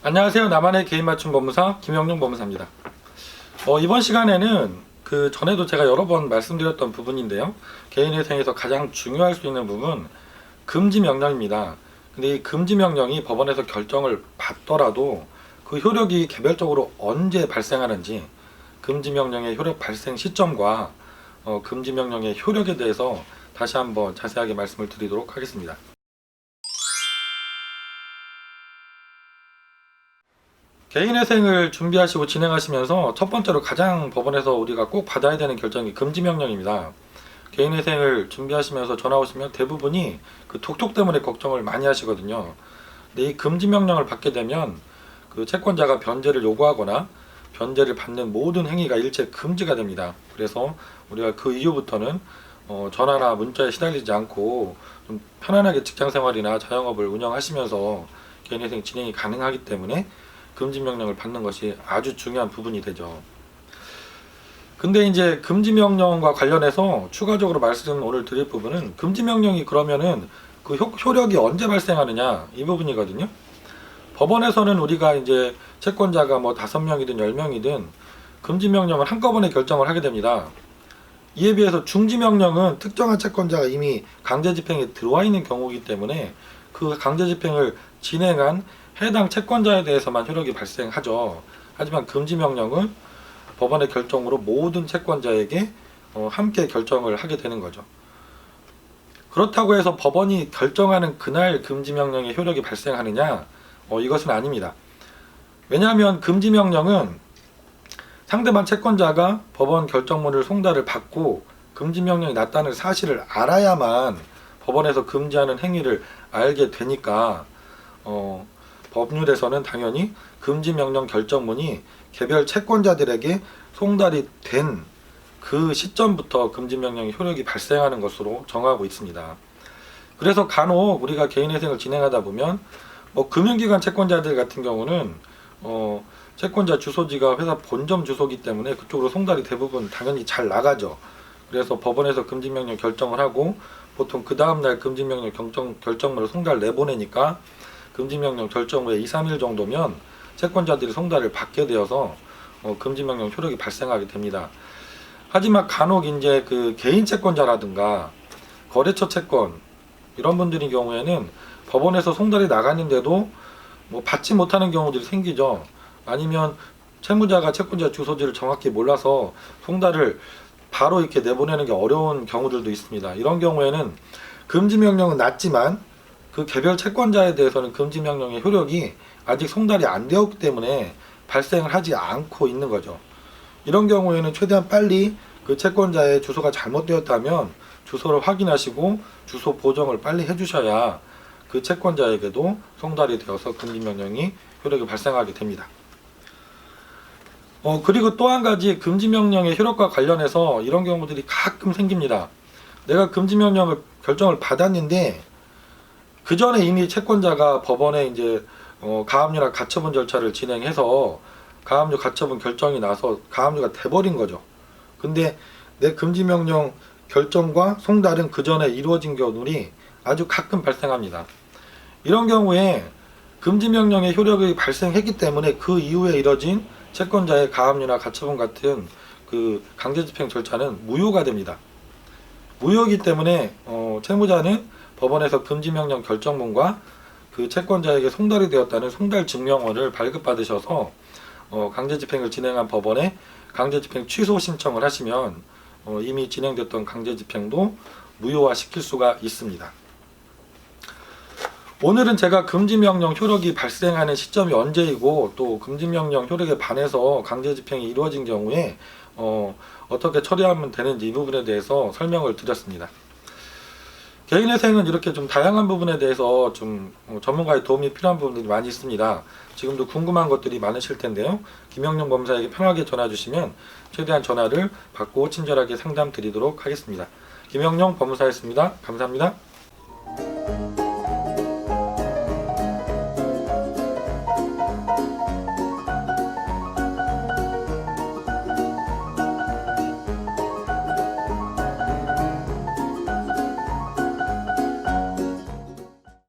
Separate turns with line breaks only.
안녕하세요. 나만의 개인 맞춤 법무사 김영용 법무사입니다. 이번 시간에는 그 전에도 제가 여러 번 말씀드렸던 부분인데요. 개인회생에서 가장 중요할 수 있는 부분 금지 명령입니다. 근데 이 금지 명령이 법원에서 결정을 받더라도 그 효력이 개별적으로 언제 발생하는지, 금지 명령의 효력 발생 시점과 금지 명령의 효력에 대해서 다시 한번 자세하게 말씀을 드리도록 하겠습니다. 개인회생을 준비하시고 진행하시면서 첫 번째로 가장 법원에서 우리가 꼭 받아야 되는 결정이 금지명령입니다. 개인회생을 준비하시면서 전화 오시면 대부분이 그 톡톡 때문에 걱정을 많이 하시거든요. 근데 이 금지명령을 받게 되면 그 채권자가 변제를 요구하거나 변제를 받는 모든 행위가 일체 금지가 됩니다. 그래서 우리가 그 이후부터는 전화나 문자에 시달리지 않고 좀 편안하게 직장생활이나 자영업을 운영하시면서 개인회생 진행이 가능하기 때문에 금지명령을 받는 것이 아주 중요한 부분이 되죠. 근데 이제 금지명령과 관련해서 추가적으로 말씀 오늘 드릴 부분은, 금지명령이 그러면은 그 효력이 언제 발생하느냐, 이 부분이거든요. 법원에서는 우리가 이제 채권자가 뭐 5명이든 10명이든 금지명령을 한꺼번에 결정을 하게 됩니다. 이에 비해서 중지명령은 특정한 채권자가 이미 강제집행에 들어와 있는 경우이기 때문에 그 강제집행을 진행한 해당 채권자에 대해서만 효력이 발생하죠. 하지만 금지명령은 법원의 결정으로 모든 채권자에게 함께 결정을 하게 되는 거죠. 그렇다고 해서 법원이 결정하는 그날 금지명령의 효력이 발생하느냐? 이것은 아닙니다. 왜냐하면 금지명령은 상대방 채권자가 법원 결정문을 송달을 받고 금지명령이 났다는 사실을 알아야만 법원에서 금지하는 행위를 알게 되니까 법률에서는 당연히 금지명령 결정문이 개별 채권자들에게 송달이 된 그 시점부터 금지명령의 효력이 발생하는 것으로 정하고 있습니다. 그래서 간혹 우리가 개인회생을 진행하다 보면 금융기관 채권자들 같은 경우는 채권자 주소지가 회사 본점 주소기 때문에 그쪽으로 송달이 대부분 당연히 잘 나가죠. 그래서 법원에서 금지명령 결정을 하고 보통 그 다음날 금지명령 결정문을 송달 내보내니까 금지명령 결정 후에 2-3일 정도면 채권자들이 송달을 받게 되어서 금지명령 효력이 발생하게 됩니다. 하지만 간혹 이제 그 개인 채권자라든가 거래처 채권 이런 분들의 경우에는 법원에서 송달이 나갔는데도 받지 못하는 경우들이 생기죠. 아니면 채무자가 채권자 주소지를 정확히 몰라서 송달을 바로 이렇게 내보내는 게 어려운 경우들도 있습니다. 이런 경우에는 금지명령은 났지만 그 개별 채권자에 대해서는 금지명령의 효력이 아직 송달이 안 되었기 때문에 발생을 하지 않고 있는 거죠. 이런 경우에는 최대한 빨리 그 채권자의 주소가 잘못되었다면 주소를 확인하시고 주소 보정을 빨리 해주셔야 그 채권자에게도 송달이 되어서 금지명령이 효력이 발생하게 됩니다. 그리고 또 한 가지 금지명령의 효력과 관련해서 이런 경우들이 가끔 생깁니다. 내가 금지명령을 결정을 받았는데 그 전에 이미 채권자가 법원에 이제 가압류나 가처분 절차를 진행해서 가압류 가처분 결정이 나서 가압류가 돼버린 거죠. 근데 내 금지명령 결정과 송달은 그 전에 이루어진 경우들이 아주 가끔 발생합니다. 이런 경우에 금지명령의 효력이 발생했기 때문에 그 이후에 이뤄진 채권자의 가압류나 가처분 같은 그 강제집행 절차는 무효가 됩니다. 무효이기 때문에 채무자는 법원에서 금지명령 결정문과 그 채권자에게 송달이 되었다는 송달 증명원을 발급받으셔서 강제집행을 진행한 법원에 강제집행 취소 신청을 하시면 이미 진행됐던 강제집행도 무효화시킬 수가 있습니다. 오늘은 제가 금지명령 효력이 발생하는 시점이 언제이고 또 금지명령 효력에 반해서 강제집행이 이루어진 경우에 어떻게 처리하면 되는지 이 부분에 대해서 설명을 드렸습니다. 개인회생은 이렇게 좀 다양한 부분에 대해서 좀 전문가의 도움이 필요한 부분들이 많이 있습니다. 지금도 궁금한 것들이 많으실 텐데요. 김영용 법무사에게 편하게 전화 주시면 최대한 전화를 받고 친절하게 상담 드리도록 하겠습니다. 김영용 법무사였습니다. 감사합니다.